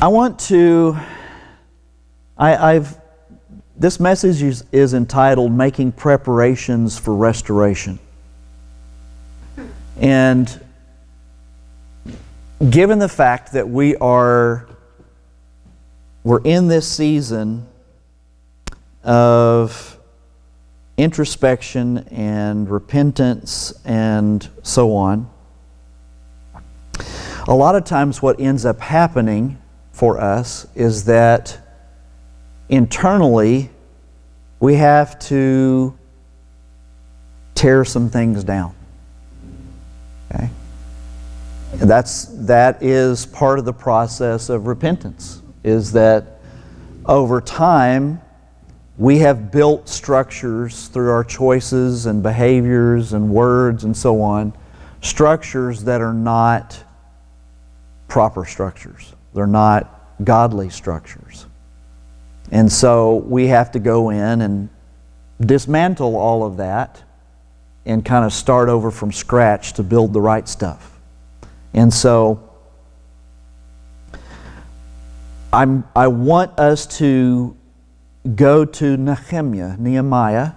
I want to, this message is entitled Making Preparations for Restoration. And given the fact that we're in this season of introspection and repentance and so on, a lot of times what ends up happening for us is that internally we have to tear some things down. Okay? That is part of the process of repentance, is that over time we have built structures through our choices and behaviors and words and so on, structures that are not proper structures. They're not godly structures. And so we have to go in and dismantle all of that and kind of start over from scratch to build the right stuff. And so I want us to go to Nehemiah.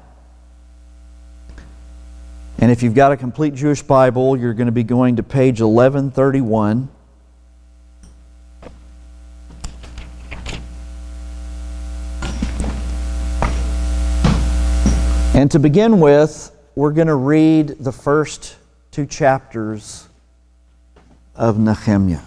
And if you've got a complete Jewish Bible, you're going to be going to page 1131. And to begin with, we're going to read the first 2 chapters of Nechemyah.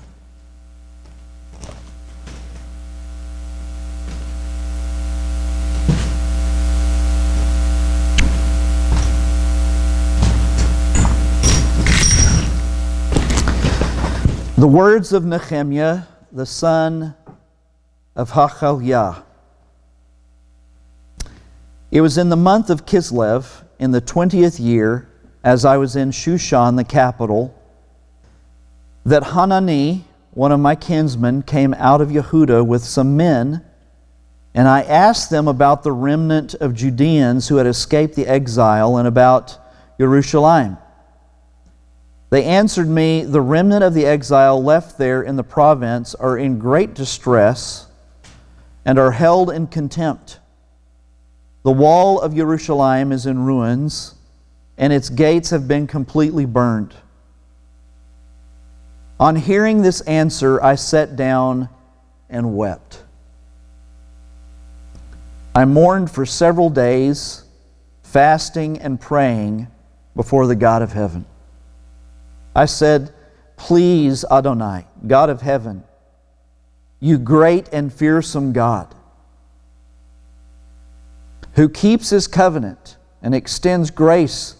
The words of Nechemyah, the son of Hachaliah. It was in the month of Kislev, in the 20th year, as I was in Shushan, the capital, that Hanani, one of my kinsmen, came out of Yehuda with some men, and I asked them about the remnant of Judeans who had escaped the exile and about Jerusalem. They answered me, the remnant of the exile left there in the province are in great distress and are held in contempt. The wall of Jerusalem is in ruins, and its gates have been completely burned. On hearing this answer, I sat down and wept. I mourned for several days, fasting and praying before the God of heaven. I said, please, Adonai, God of heaven, you great and fearsome God, who keeps His covenant and extends grace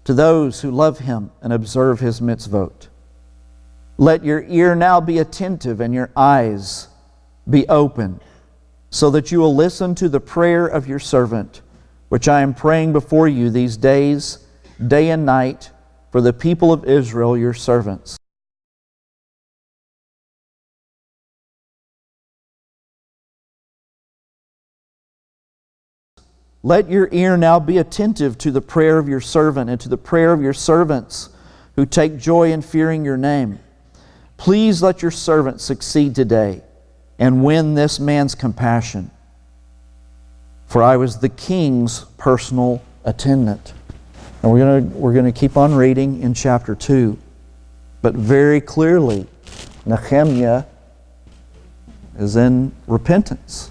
to those who love Him and observe His mitzvot. Let your ear now be attentive and your eyes be open, so that you will listen to the prayer of your servant, which I am praying before you these days, day and night, for the people of Israel, your servants. Let your ear now be attentive to the prayer of your servant and to the prayer of your servants who take joy in fearing your name. Please let your servant succeed today and win this man's compassion. For I was the king's personal attendant. And we're going to keep on reading in chapter 2. But very clearly, Nechemyah is in repentance.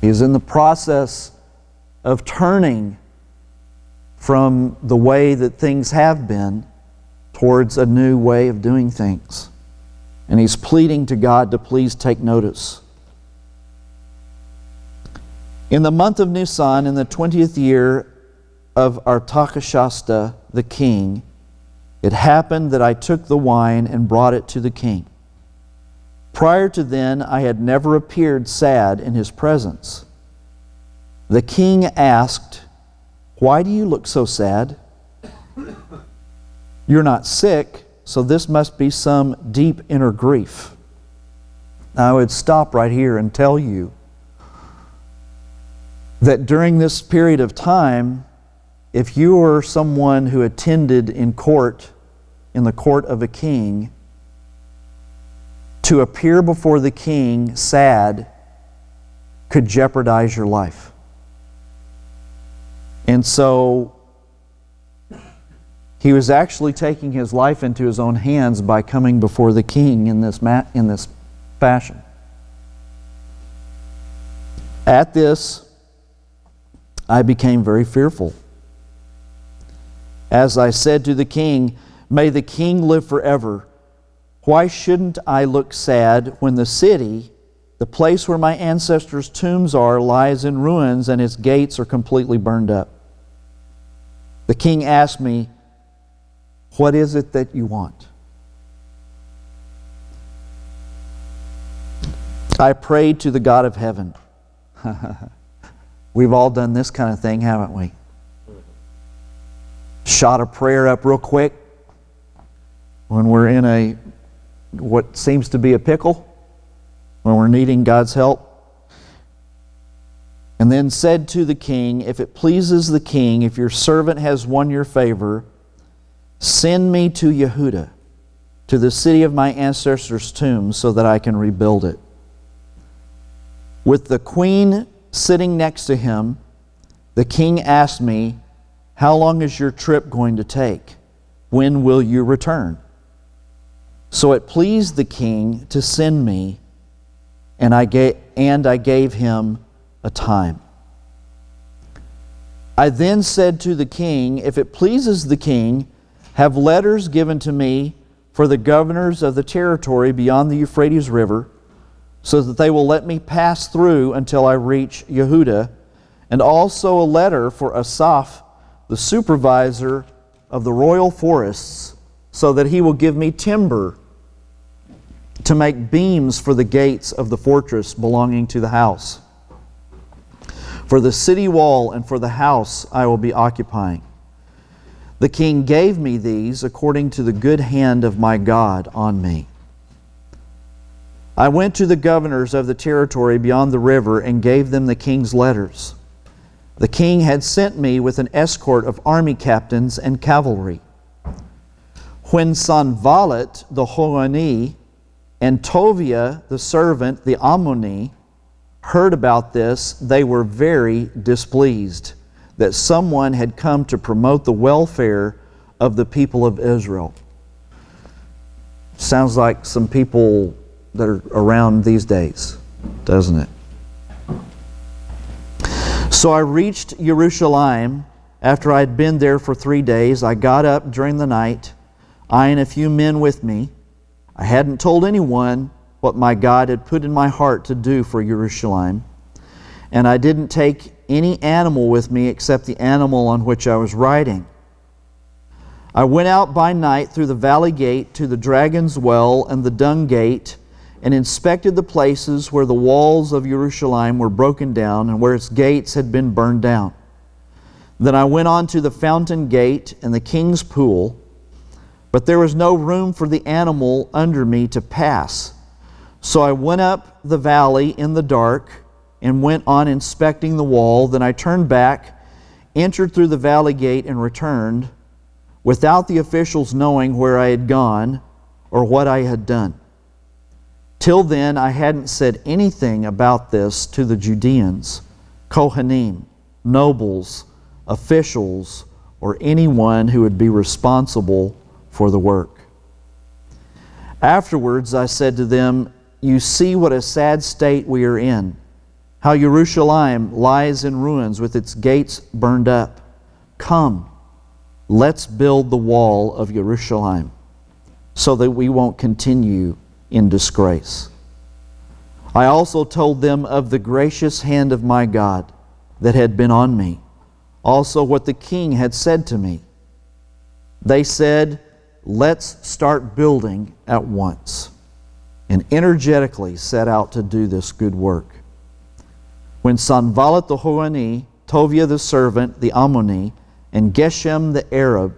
He is in the process of turning from the way that things have been towards a new way of doing things. And he's pleading to God to please take notice. In the month of Nisan, in the 20th year of Artakashasta the king, it happened that I took the wine and brought it to the king. Prior to then, I had never appeared sad in his presence. The king asked, "Why do you look so sad? You're not sick, so this must be some deep inner grief." Now, I would stop right here and tell you that during this period of time, if you were someone who attended in court, in the court of a king, to appear before the king sad could jeopardize your life. And so he was actually taking his life into his own hands by coming before the king in this fashion. At this, I became very fearful. As I said to the king, "May the king live forever. Why shouldn't I look sad when the city, the place where my ancestors' tombs are, lies in ruins and its gates are completely burned up?" The king asked me, "What is it that you want?" I prayed to the God of heaven. We've all done this kind of thing, haven't we? Shot a prayer up real quick when we're in what seems to be a pickle, when we're needing God's help. And then said to the king, "If it pleases the king, if your servant has won your favor, send me to Yehuda, to the city of my ancestors' tombs, so that I can rebuild it." With the queen sitting next to him, the king asked me, "How long is your trip going to take? When will you return?" So it pleased the king to send me, and I gave him a time. I then said to the king, "If it pleases the king, have letters given to me for the governors of the territory beyond the Euphrates River, so that they will let me pass through until I reach Yehuda, and also a letter for Asaph, the supervisor of the royal forests, so that he will give me timber to make beams for the gates of the fortress belonging to the house. For the city wall and for the house I will be occupying." The king gave me these according to the good hand of my God on me. I went to the governors of the territory beyond the river and gave them the king's letters. The king had sent me with an escort of army captains and cavalry. When Sanballat the Horonite and Tobiah the servant, the Ammoni, heard about this, they were very displeased that someone had come to promote the welfare of the people of Israel. Sounds like some people that are around these days, doesn't it? So I reached Jerusalem. After I had been there for 3 days, I got up during the night, I and a few men with me. I hadn't told anyone what my God had put in my heart to do for Jerusalem, and I didn't take any animal with me except the animal on which I was riding. I went out by night through the valley gate to the dragon's well and the dung gate, and inspected the places where the walls of Jerusalem were broken down and where its gates had been burned down. Then I went on to the fountain gate and the king's pool, but there was no room for the animal under me to pass. So I went up the valley in the dark and went on inspecting the wall. Then I turned back, entered through the valley gate, and returned, without the officials knowing where I had gone or what I had done. Till then, I hadn't said anything about this to the Judeans, Kohanim, nobles, officials, or anyone who would be responsible for the work. Afterwards, I said to them, "You see what a sad state we are in, how Jerusalem lies in ruins with its gates burned up. Come, let's build the wall of Jerusalem, so that we won't continue in disgrace." I also told them of the gracious hand of my God that had been on me, also what the king had said to me. They said, "Let's start building at once," and energetically set out to do this good work. When Sanballat the Horonite, Tobiah the servant, the Ammoni, and Geshem the Arab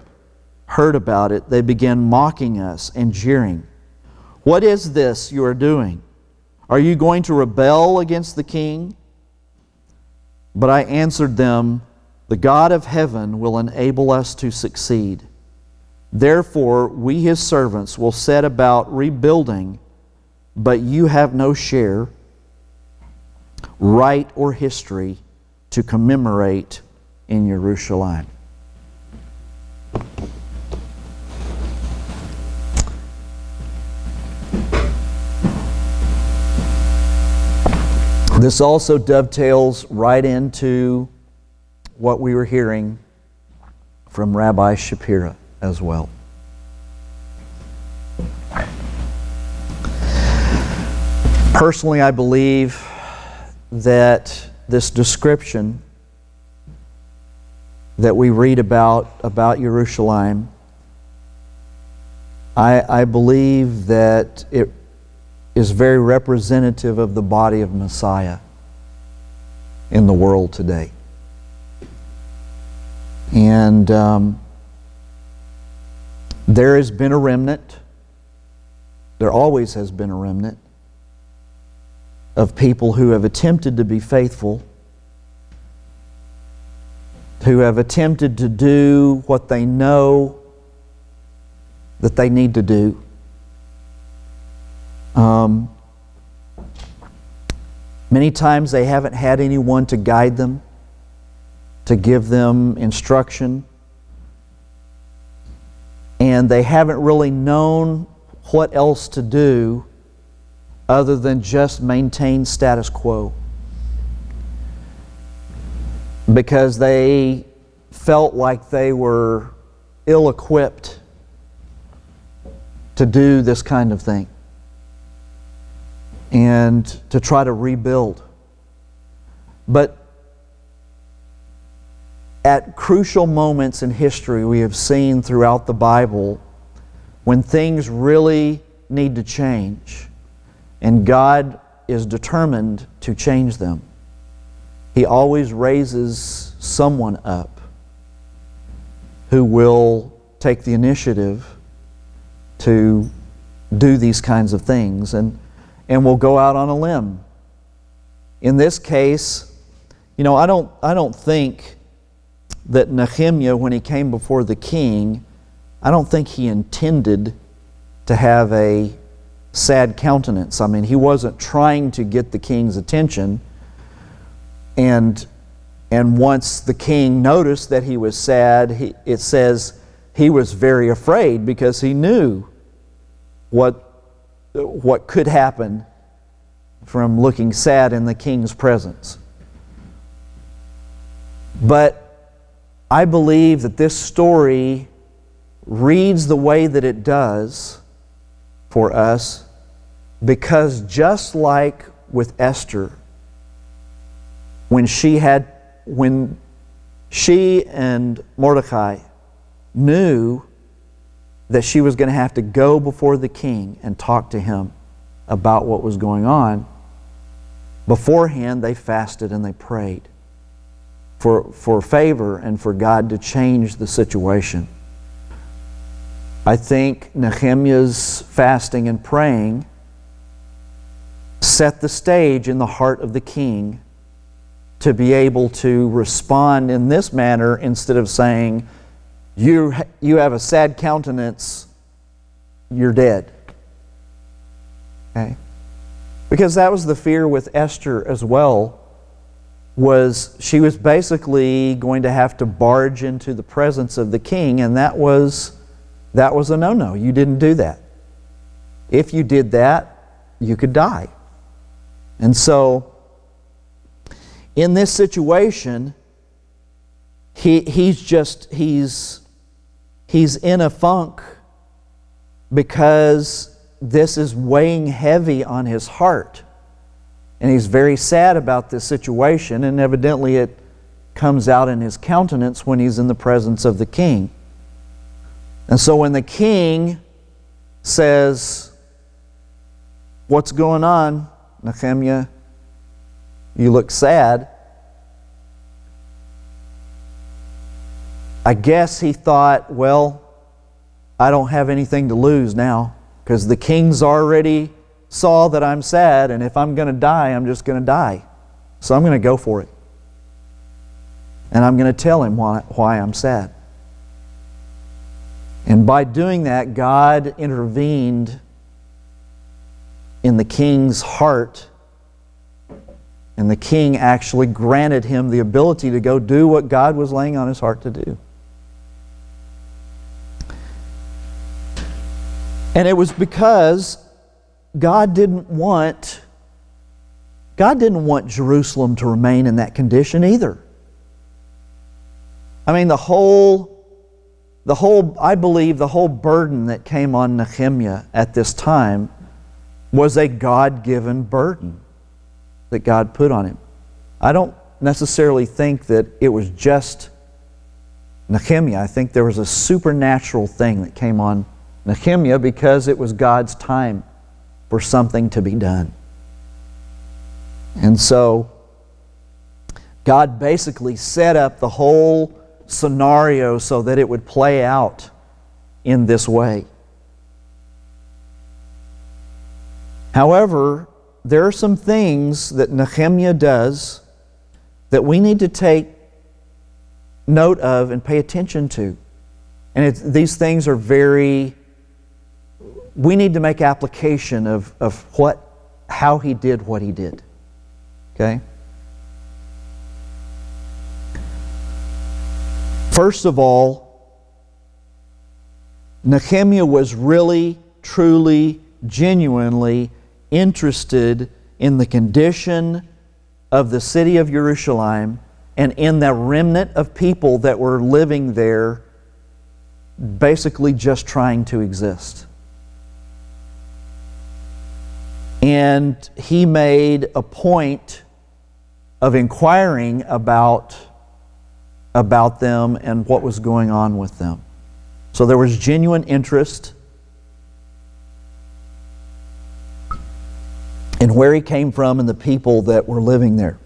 heard about it, they began mocking us and jeering. "What is this you are doing? Are you going to rebel against the king?" But I answered them, "The God of heaven will enable us to succeed. Therefore, we his servants will set about rebuilding but you have no share, right or history to commemorate in Jerusalem. This also dovetails right into what we were hearing from Rabbi Shapira as well. Personally, I believe that this description that we read about Jerusalem, I believe that it is very representative of the body of Messiah in the world today. And there has been a remnant, there always has been a remnant, of people who have attempted to be faithful, who have attempted to do what they know that they need to do. Many times they haven't had anyone to guide them, to give them instruction, and they haven't really known what else to do other than just maintain status quo, because they felt like they were ill-equipped to do this kind of thing and to try to rebuild. But at crucial moments in history, we have seen throughout the Bible when things really need to change and God is determined to change them, He always raises someone up who will take the initiative to do these kinds of things and will go out on a limb. In this case, I don't think that Nehemyah, when he came before the king, I don't think he intended to have a sad countenance. I mean, he wasn't trying to get the king's attention. And once the king noticed that he was sad, it says he was very afraid because he knew what could happen from looking sad in the king's presence. But I believe that this story reads the way that it does for us because just like with Esther, when she and Mordecai knew that she was going to have to go before the king and talk to him about what was going on, beforehand they fasted and they prayed for favor and for God to change the situation. I think Nehemiah's fasting and praying set the stage in the heart of the king to be able to respond in this manner instead of saying, you have a sad countenance, you're dead. Okay? Because that was the fear with Esther as well, was she was basically going to have to barge into the presence of the king, and that was a no-no. You didn't do that. If you did that, you could die. And so, in this situation, he's in a funk because this is weighing heavy on his heart. And he's very sad about this situation, and evidently it comes out in his countenance when he's in the presence of the king. And so when the king says, "What's going on, Nechemyah? You look sad," I guess he thought, well, I don't have anything to lose now because the king's already saw that I'm sad, and if I'm going to die, I'm just going to die. So I'm going to go for it. And I'm going to tell him why I'm sad. And by doing that, God intervened in the king's heart, and the king actually granted him the ability to go do what God was laying on his heart to do. And it was because God didn't want Jerusalem to remain in that condition either. I mean, I believe the whole burden that came on Nehemyah at this time was a God-given burden that God put on him. I don't necessarily think that it was just Nehemyah. I think there was a supernatural thing that came on Nehemyah because it was God's time for something to be done. And so God basically set up the whole scenario so that it would play out in this way. However, there are some things that Nehemyah does that we need to take note of and pay attention to. And these things are we need to make application of how he did what he did. Okay? First of all, Nehemyah was really, truly, genuinely interested in the condition of the city of Jerusalem and in the remnant of people that were living there, basically just trying to exist. And he made a point of inquiring about them and what was going on with them. So there was genuine interest in where he came from and the people that were living there.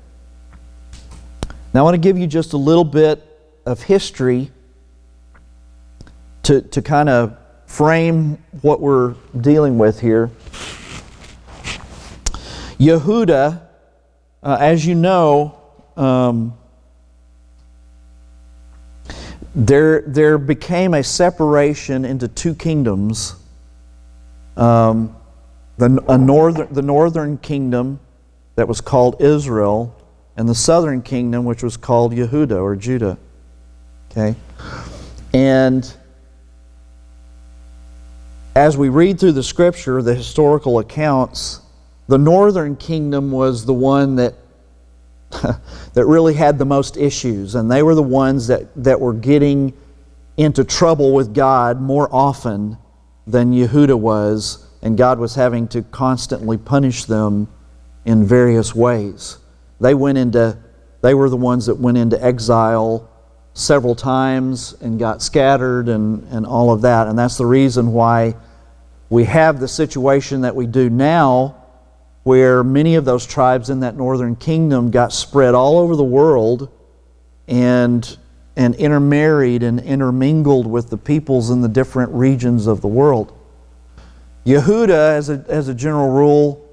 Now I want to give you just a little bit of history to kind of frame what we're dealing with here. Yehuda, as you know, there became a separation into two kingdoms. The northern kingdom that was called Israel, and the southern kingdom which was called Yehuda or Judah. Okay? And as we read through the scripture, the historical accounts, the northern kingdom was the one that really had the most issues, and they were the ones that were getting into trouble with God more often than Yehuda was, and God was having to constantly punish them in various ways. They were the ones that went into exile several times and got scattered and all of that, and that's the reason why we have the situation that we do now, where many of those tribes in that northern kingdom got spread all over the world and intermarried and intermingled with the peoples in the different regions of the world. Yehuda, as a general rule,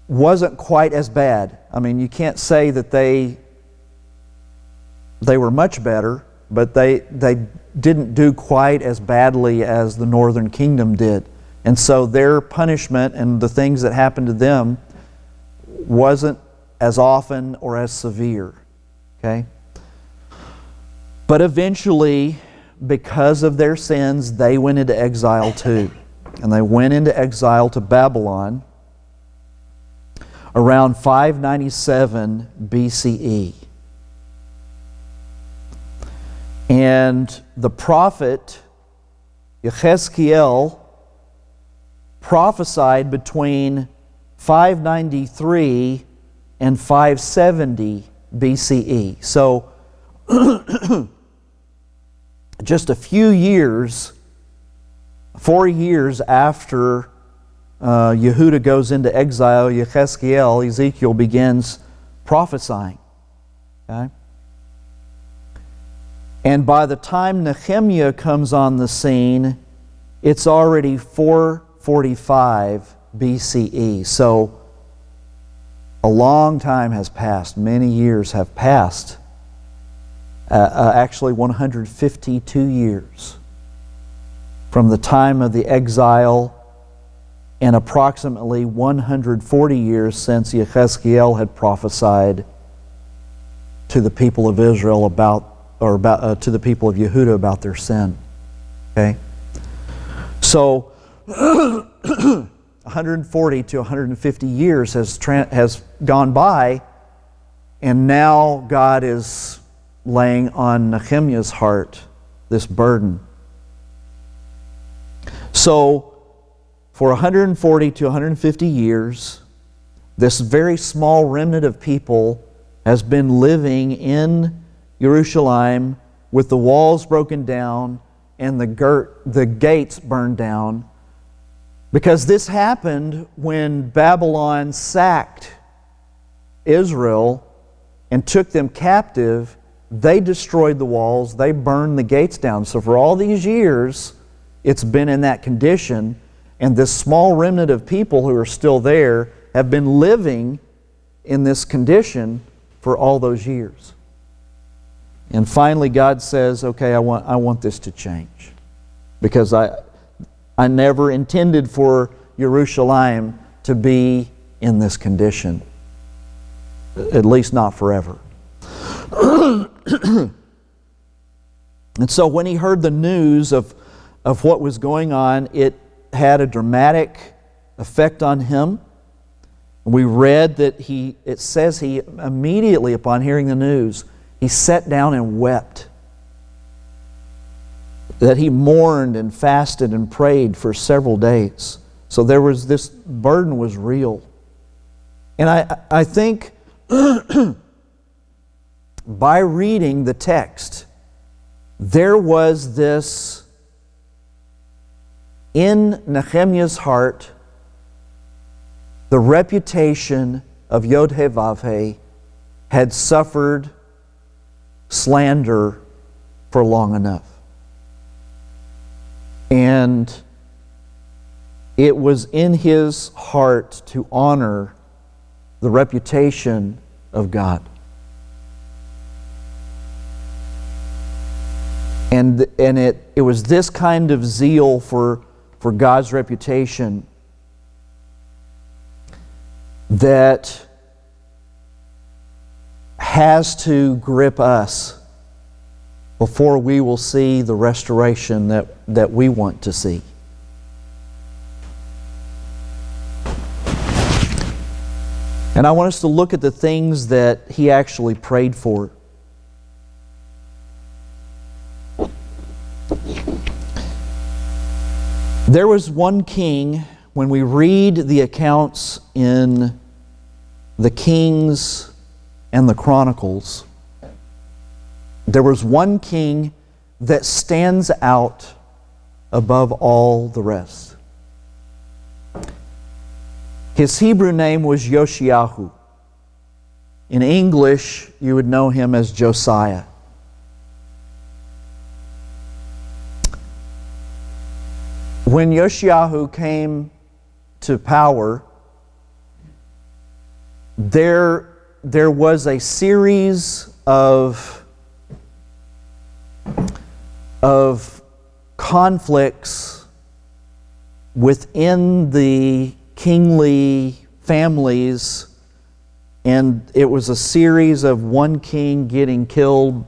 wasn't quite as bad. I mean, you can't say that they were much better, but they didn't do quite as badly as the northern kingdom did. And so their punishment and the things that happened to them wasn't as often or as severe. Okay? But eventually, because of their sins, they went into exile too. And they went into exile to Babylon around 597 BCE. And the prophet Yechezkiel prophesied between 593 and 570 BCE. So, just a few years, 4 years after Yehuda goes into exile, Ezekiel begins prophesying. Okay? And by the time Nehemyah comes on the scene, it's already 445 BCE. So a long time has passed. Many years have passed. Actually 152 years from the time of the exile and approximately 140 years since Yechezkiel had prophesied to the people of Israel to the people of Yehudah about their sin. Okay? So 140 to 150 years has gone by, and now God is laying on Nehemiah's heart this burden. So for 140 to 150 years, this very small remnant of people has been living in Jerusalem with the walls broken down and the gates burned down, because this happened when Babylon sacked Israel and took them captive. They destroyed the walls, they burned the gates down. So for all these years, it's been in that condition, and this small remnant of people who are still there have been living in this condition for all those years. And finally God says, okay, I want this to change, because I never intended for Jerusalem to be in this condition, at least not forever. And so when he heard the news of what was going on, it had a dramatic effect on him. We read that it says he immediately upon hearing the news, he sat down and wept. That he mourned and fasted and prayed for several days. So this burden was real. And I think by reading the text, there was this in Nehemiah's heart, the reputation of Yod-Heh-Vav-Heh had suffered slander for long enough. And it was in his heart to honor the reputation of God. And it was this kind of zeal for God's reputation that has to grip us before we will see the restoration that we want to see. And I want us to look at the things that he actually prayed for. There was one king, when we read the accounts in the Kings and the Chronicles, there was one king that stands out above all the rest. His Hebrew name was Yoshiyahu. In English, you would know him as Josiah. When Yoshiyahu came to power, there was a series of conflicts within the kingly families, and it was a series of one king getting killed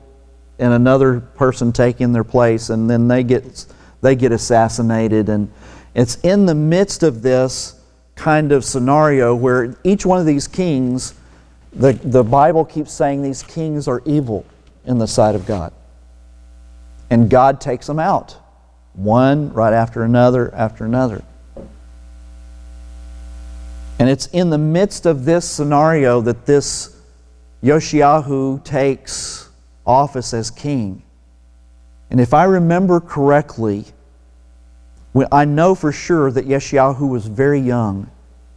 and another person taking their place, and then they get assassinated. And it's in the midst of this kind of scenario where each one of these kings, the Bible keeps saying these kings are evil in the sight of God. And God takes them out, one right after another after another. And it's in the midst of this scenario that this Yoshiyahu takes office as king. And if I remember correctly, I know for sure that Yoshiyahu was very young,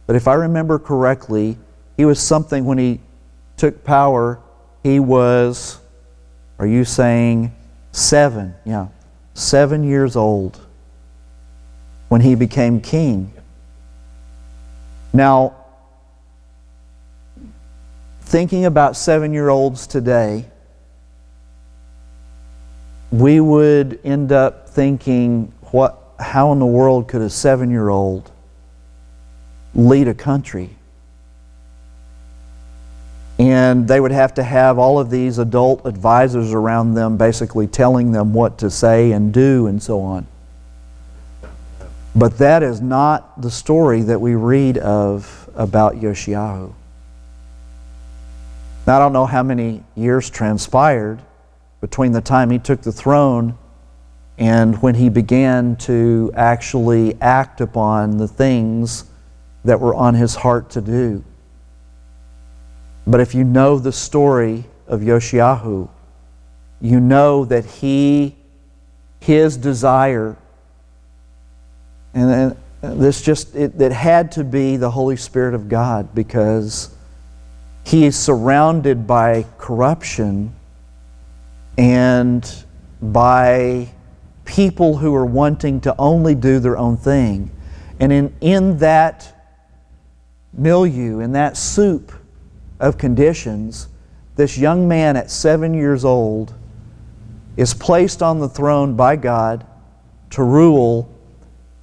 but if I remember correctly, he was something when he took power, he was, are you saying 7? Yeah, 7 years old when he became king. Now, thinking about 7-year-olds today, we would end up thinking, how in the world could a 7-year-old lead a country. And they would have to have all of these adult advisors around them basically telling them what to say and do and so on. But that is not the story that we read of about Yoshiyahu. Now, I don't know how many years transpired between the time he took the throne and when he began to actually act upon the things that were on his heart to do. But if you know the story of Yoshiyahu, you know that his desire, and it had to be the Holy Spirit of God, because he is surrounded by corruption and by people who are wanting to only do their own thing. And in that milieu, in that soup of conditions, this young man at 7 years old is placed on the throne by God to rule,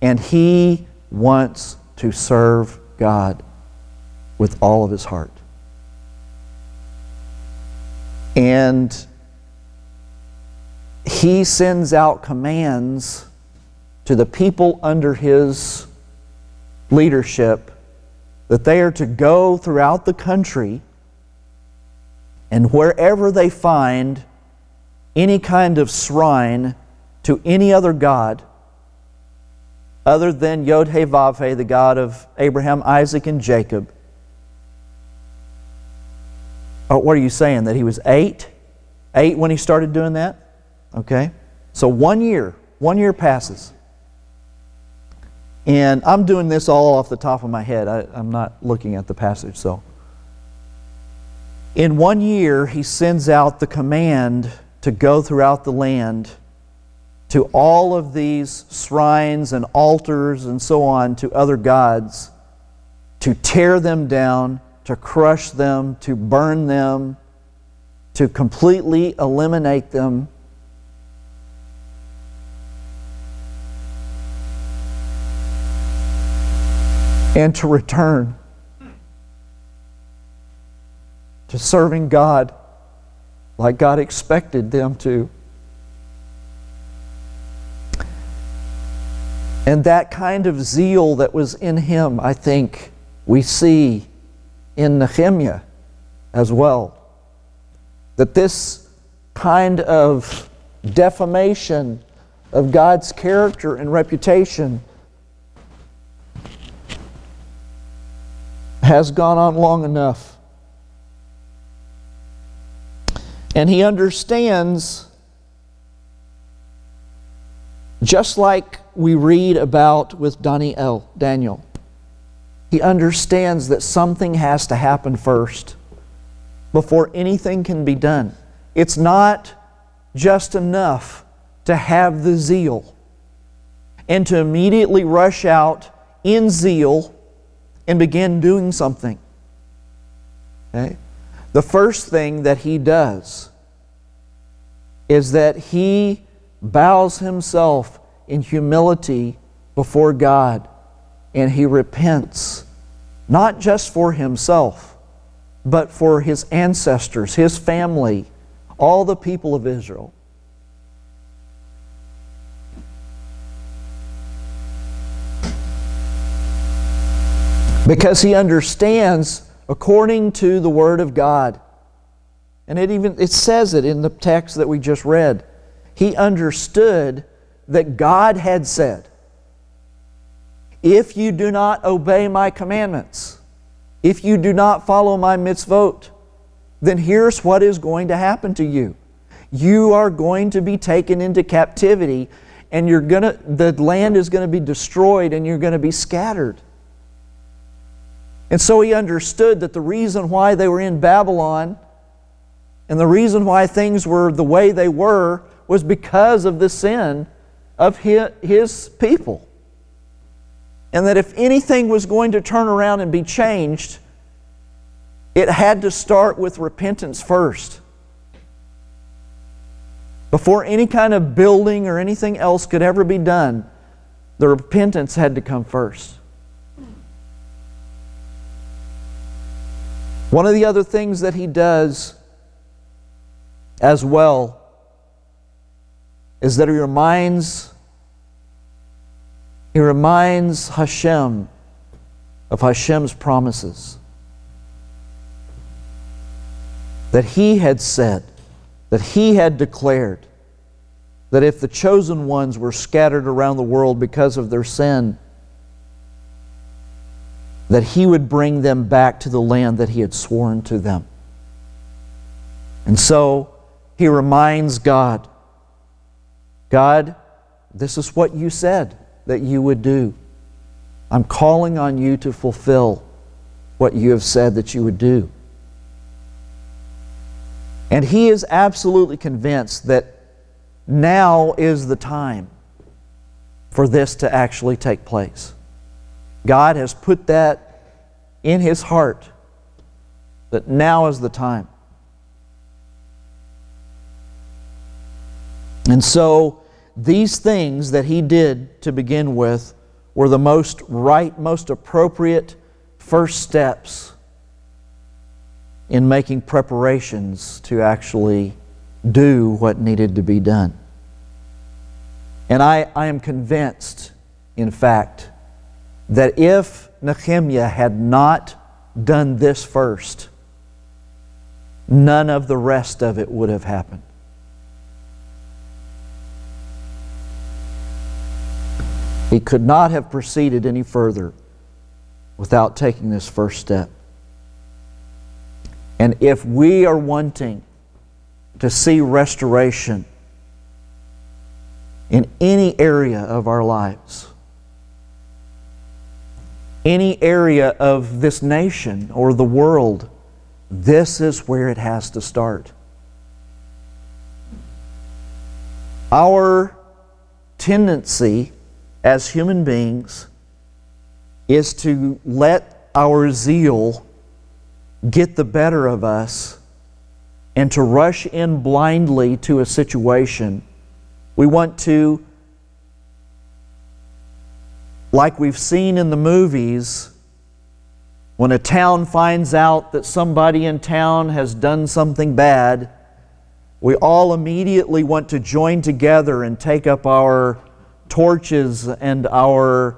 and he wants to serve God with all of his heart. And he sends out commands to the people under his leadership that they are to go throughout the country, and wherever they find any kind of shrine to any other god other than Yod-Heh-Vav-Heh, the God of Abraham, Isaac, and Jacob. Oh, what are you saying? That he was 8? 8 when he started doing that? Okay. So 1 year. 1 year passes. And I'm doing this all off the top of my head. I'm not looking at the passage. So, in 1 year, he sends out the command to go throughout the land to all of these shrines and altars and so on to other gods, to tear them down, to crush them, to burn them, to completely eliminate them. And to return to serving God like God expected them to. And that kind of zeal that was in him, I think, we see in Nechemyah as well. That this kind of defamation of God's character and reputation has gone on long enough. And he understands, just like we read about with Daniel, he understands that something has to happen first before anything can be done. It's not just enough to have the zeal and to immediately rush out in zeal and begin doing something. Okay? The first thing that he does is that he bows himself in humility before God, and he repents, not just for himself, but for his ancestors, his family, all the people of Israel. Because he understands according to the Word of God. And it says it in the text that we just read. He understood that God had said, if you do not obey my commandments, if you do not follow my mitzvot, then here's what is going to happen to you. You are going to be taken into captivity, and the land is going to be destroyed, and you're going to be scattered. And so he understood that the reason why they were in Babylon and the reason why things were the way they were was because of the sin of his people. And that if anything was going to turn around and be changed, it had to start with repentance first. Before any kind of building or anything else could ever be done, the repentance had to come first. One of the other things that he does as well is that he reminds Hashem of Hashem's promises. That he had said, that he had declared, that if the chosen ones were scattered around the world because of their sin, that he would bring them back to the land that he had sworn to them. And so he reminds God, God, this is what you said that you would do. I'm calling on you to fulfill what you have said that you would do. And he is absolutely convinced that now is the time for this to actually take place. God has put that in his heart, that now is the time. And so these things that he did to begin with were the most right, most appropriate first steps in making preparations to actually do what needed to be done. And I am convinced, in fact, that if Nechemyah had not done this first, none of the rest of it would have happened. He could not have proceeded any further without taking this first step. And if we are wanting to see restoration in any area of our lives, any area of this nation or the world, this is where it has to start. Our tendency as human beings is to let our zeal get the better of us and to rush in blindly to a situation. We want to, like we've seen in the movies, when a town finds out that somebody in town has done something bad, we all immediately want to join together and take up our torches and our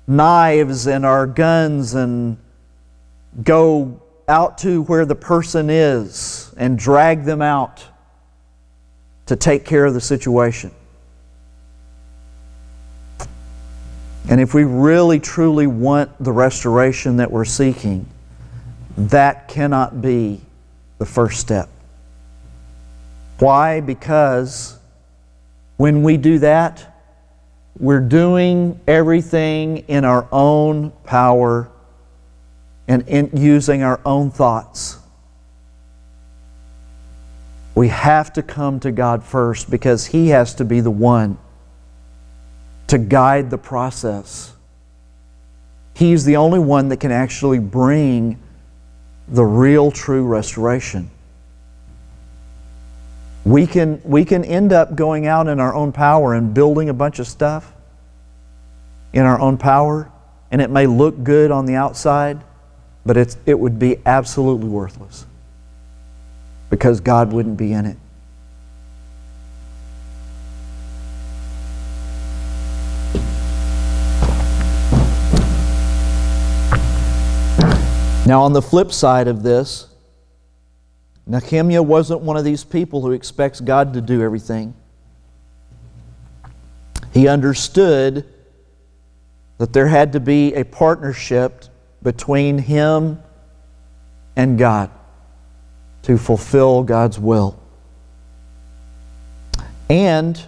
knives and our guns and go out to where the person is and drag them out to take care of the situation. And if we really truly want the restoration that we're seeking, that cannot be the first step. Why? Because when we do that, we're doing everything in our own power and in using our own thoughts. We have to come to God first because He has to be the one to guide the process. He's the only one that can actually bring the real, true restoration. We can end up going out in our own power and building a bunch of stuff in our own power, and it may look good on the outside, but it would be absolutely worthless because God wouldn't be in it. Now, on the flip side of this, Nechemyah wasn't one of these people who expects God to do everything. He understood that there had to be a partnership between him and God to fulfill God's will. And,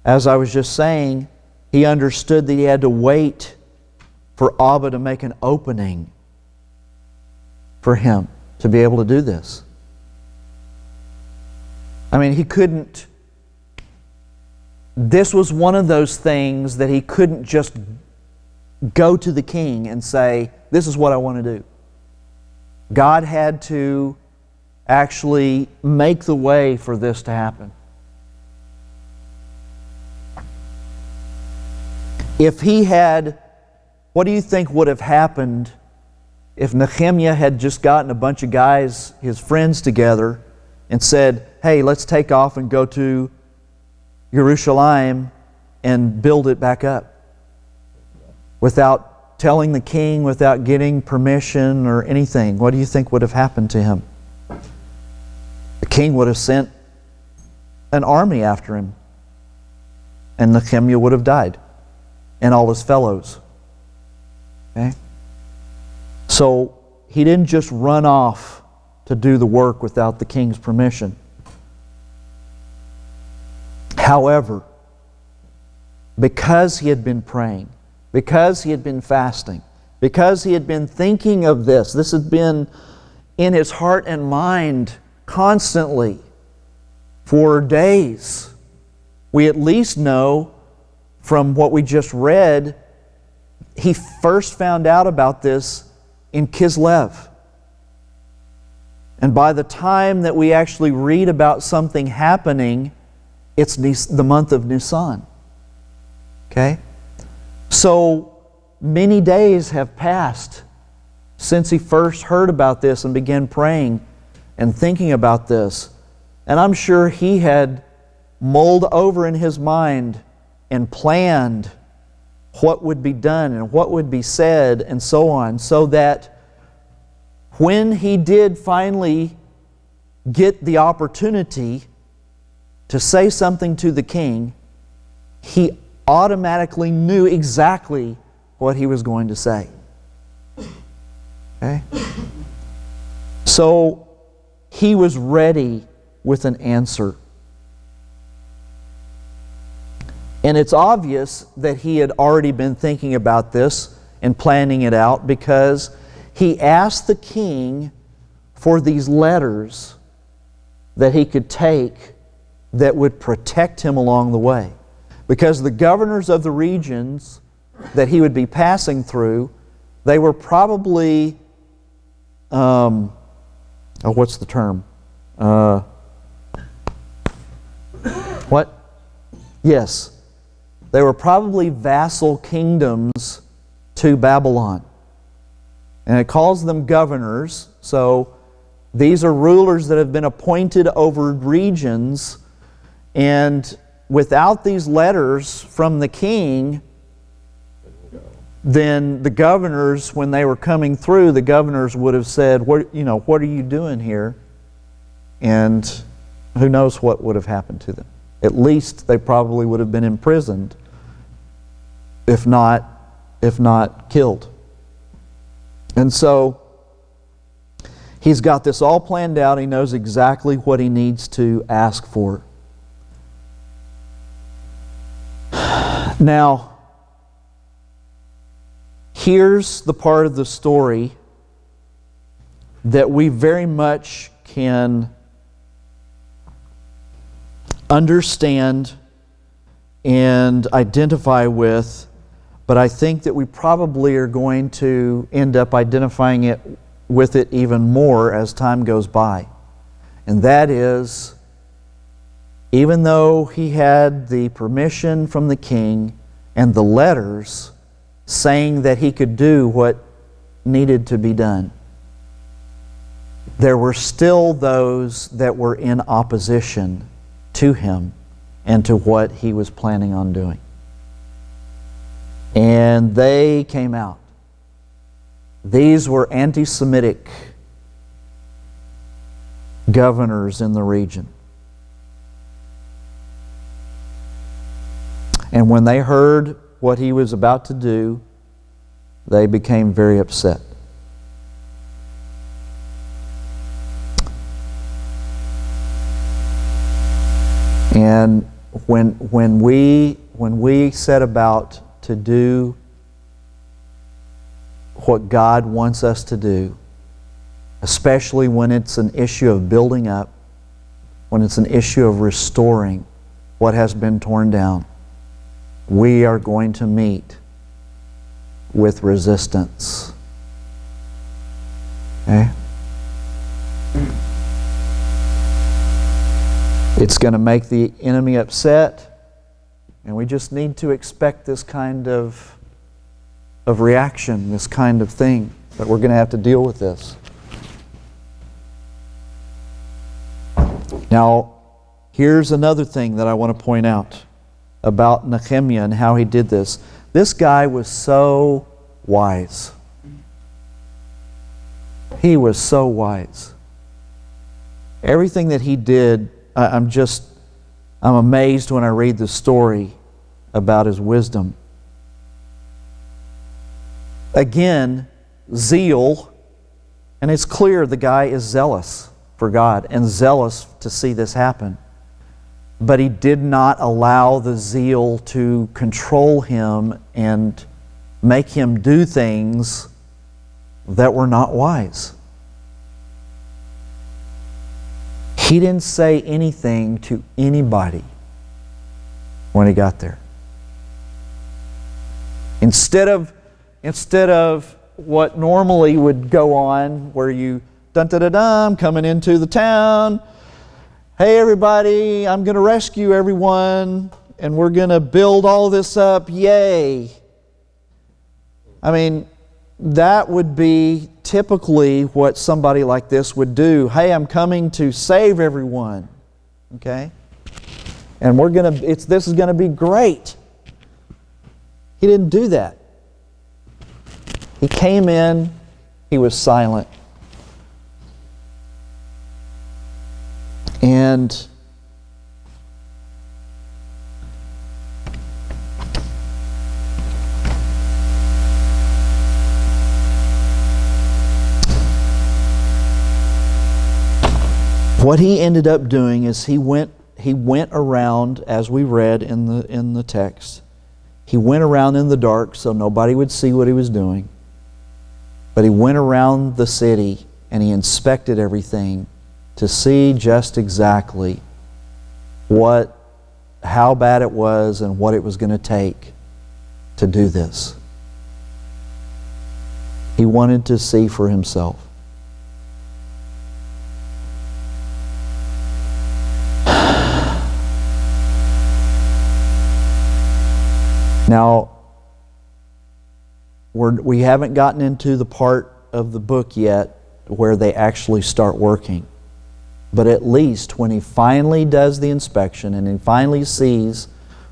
as I was just saying, he understood that he had to wait for Abba to make an opening for him to be able to do this. I mean, he couldn't... This was one of those things that he couldn't just go to the king and say, this is what I want to do. God had to actually make the way for this to happen. If he had... What do you think would have happened if Nechemyah had just gotten a bunch of guys, his friends, together and said, hey, let's take off and go to Jerusalem and build it back up, without telling the king, without getting permission or anything, what do you think would have happened to him? The king would have sent an army after him, and Nehemiah would have died, and all his fellows. Okay? So he didn't just run off to do the work without the king's permission. However, because he had been praying, because he had been fasting, because he had been thinking of this had been in his heart and mind constantly for days. We at least know from what we just read, he first found out about this in Kislev. And by the time that we actually read about something happening, it's the month of Nisan. Okay? So many days have passed since he first heard about this and began praying and thinking about this. And I'm sure he had mulled over in his mind and planned what would be done and what would be said and so on, so that when he did finally get the opportunity to say something to the king, he automatically knew exactly what he was going to say. Okay? So he was ready with an answer. And it's obvious that he had already been thinking about this and planning it out, because he asked the king for these letters that he could take that would protect him along the way. Because the governors of the regions that he would be passing through, they were probably, what's the term? What? Yes. They were probably vassal kingdoms to Babylon. And it calls them governors. So these are rulers that have been appointed over regions. And without these letters from the king, then the governors, when they were coming through, the governors would have said, what are you doing here? And who knows what would have happened to them. At least they probably would have been imprisoned, if not killed. And so he's got this all planned out. He knows exactly what he needs to ask for. Now, here's the part of the story that we very much can understand and identify with, but I think that we probably are going to end up identifying it with it even more as time goes by. And that is, even though he had the permission from the king and the letters saying that he could do what needed to be done, there were still those that were in opposition to him and to what he was planning on doing. And they came out. These were anti-Semitic governors in the region. And when they heard what he was about to do, they became very upset. And when we set about to do what God wants us to do, especially when it's an issue of building up, when it's an issue of restoring what has been torn down, we are going to meet with resistance. Okay? It's going to make the enemy upset, and we just need to expect this kind of reaction, this kind of thing. but we're going to have to deal with this. Now, here's another thing that I want to point out about Nechemyah and how he did this. This guy was so wise. He was so wise. Everything that he did, I'm amazed when I read the story about his wisdom. Again, zeal, and it's clear the guy is zealous for God and zealous to see this happen. But he did not allow the zeal to control him and make him do things that were not wise. He didn't say anything to anybody when he got there. Instead of what normally would go on, where you dun-da-da-dum, coming into the town, hey everybody, I'm going to rescue everyone, and we're going to build all this up, yay. I mean, that would be typically what somebody like this would do. Hey, I'm coming to save everyone, okay? And this is going to be great. He didn't do that. He came in, he was silent. And what he ended up doing is he went around, as we read in the text. He went around in the dark so nobody would see what he was doing. But he went around the city and he inspected everything to see just exactly how bad it was and what it was going to take to do this. He wanted to see for himself. Now, we haven't gotten into the part of the book yet where they actually start working. But at least when he finally does the inspection and he finally sees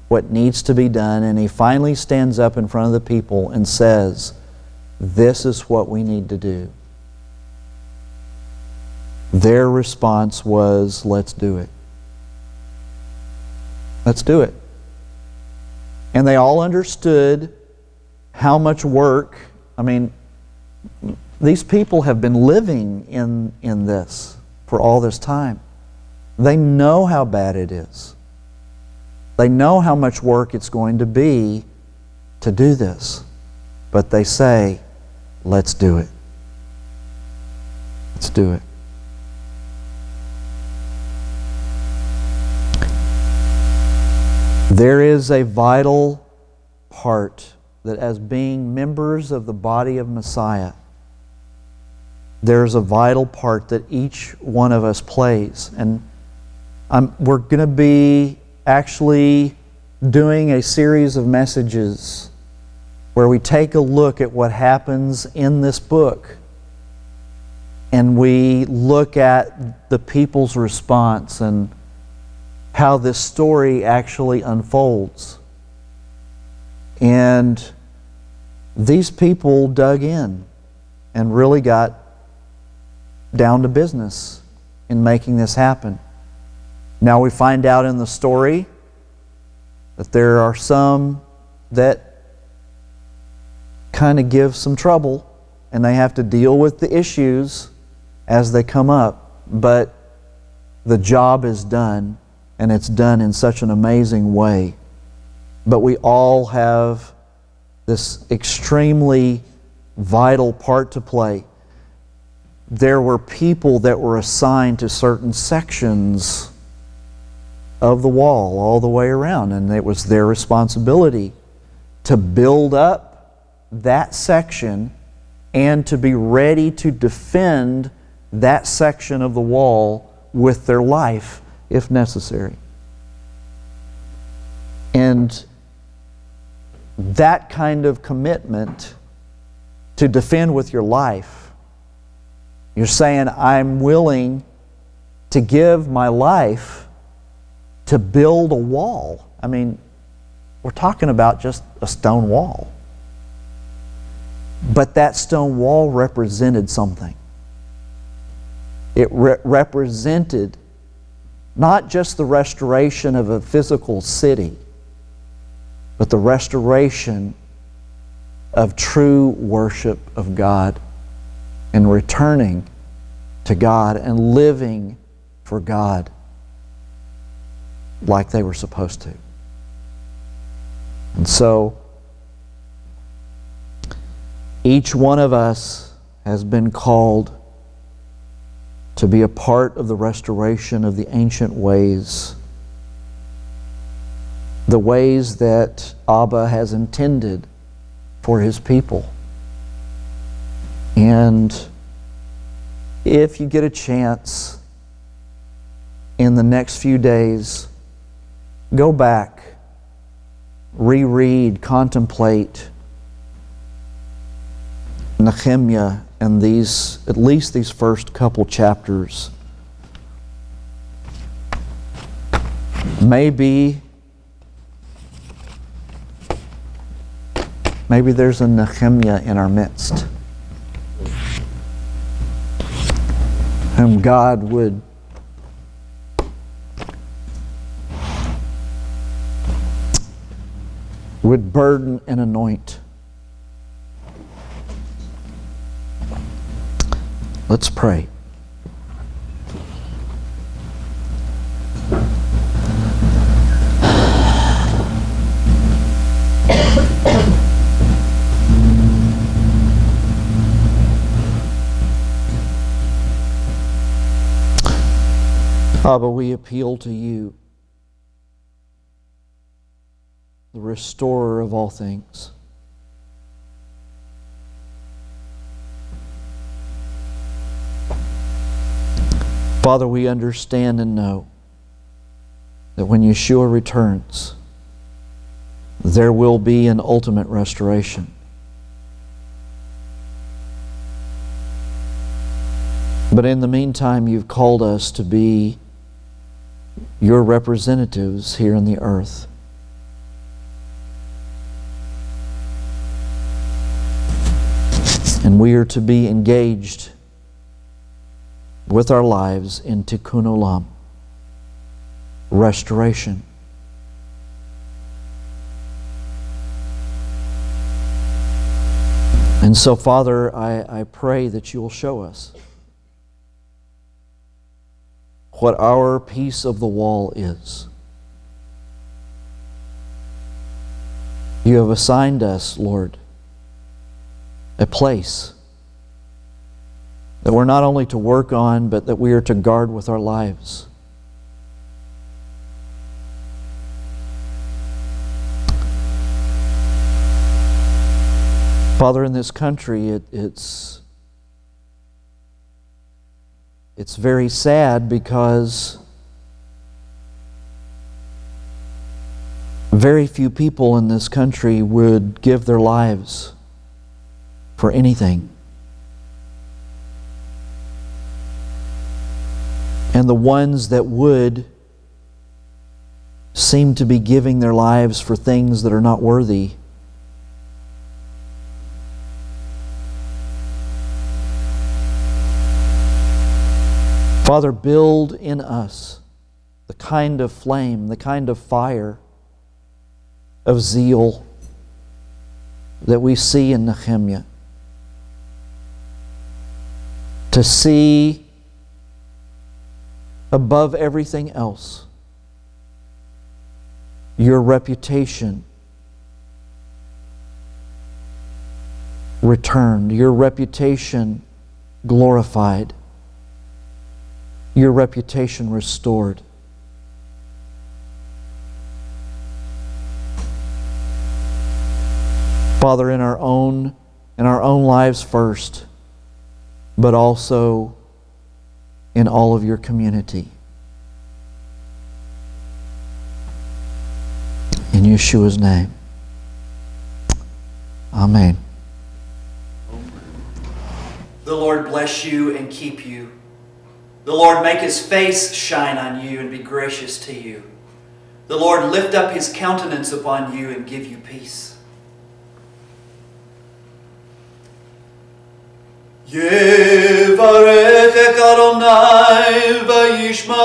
what needs to be done and he finally stands up in front of the people and says, this is what we need to do, their response was, let's do it. Let's do it. And they all understood how much work, these people have been living in this for all this time. They know how bad it is. They know how much work it's going to be to do this. But they say, let's do it. Let's do it. There is a vital part that, as being members of the body of Messiah, there's a vital part that each one of us plays. And we're going to be actually doing a series of messages where we take a look at what happens in this book and we look at the people's response and how this story actually unfolds. And these people dug in and really got down to business in making this happen. Now we find out in the story that there are some that kind of give some trouble and they have to deal with the issues as they come up. But the job is done, and it's done in such an amazing way. But we all have this extremely vital part to play. There were people that were assigned to certain sections of the wall all the way around, and it was their responsibility to build up that section and to be ready to defend that section of the wall with their life if necessary. And that kind of commitment to defend with your life. You're saying, I'm willing to give my life to build a wall. I mean, we're talking about just a stone wall. But that stone wall represented something. It represented not just the restoration of a physical city, but the restoration of true worship of God and returning to God and living for God like they were supposed to. And so, each one of us has been called to be a part of the restoration of the ancient ways, the ways that Abba has intended for His people. And if you get a chance in the next few days, go back, reread, contemplate Nechemyah and at least these first couple chapters. Maybe there's a Nechemyah in our midst whom God would burden and anoint. Let's pray. Abba, we appeal to You, the restorer of all things. Father, we understand and know that when Yeshua returns, there will be an ultimate restoration. But in the meantime, You've called us to be Your representatives here on the earth. And we are to be engaged with our lives in Tikkun Olam, restoration. And so, Father, I pray that You will show us what our piece of the wall is. You have assigned us, Lord, a place that we're not only to work on, but that we are to guard with our lives. Father, in this country, it's very sad because very few people in this country would give their lives for anything. And the ones that would seem to be giving their lives for things that are not worthy. Father, build in us the kind of flame, the kind of fire of zeal that we see in Nehemiah. To see above everything else Your reputation returned, Your reputation glorified, Your reputation restored. Father, in our own lives first, but also in all of Your community. In Yeshua's name. Amen. bless you and keep you. The Lord make his face shine on you and be gracious to you. The Lord lift up his countenance upon you and give you peace. Yevarechek Adonai vayishmarecha.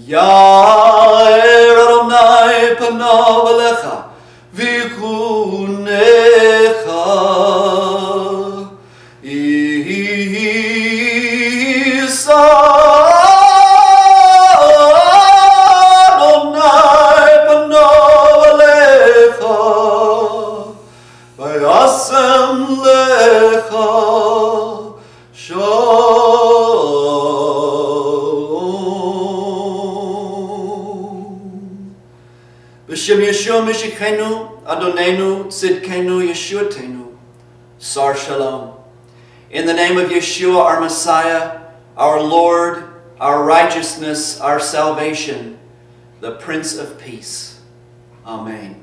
Ya'er Adonai panav alecha v'yichunecha. Yisa Adonai panav alecha v'yasem lecha shalom. B'shem Yeshua Mishikenu Adonenu Tzidkenu Yeshuatenu Sar Shalom. In the name of Yeshua, our Messiah, our Lord, our righteousness, our salvation, the Prince of Peace. Amen.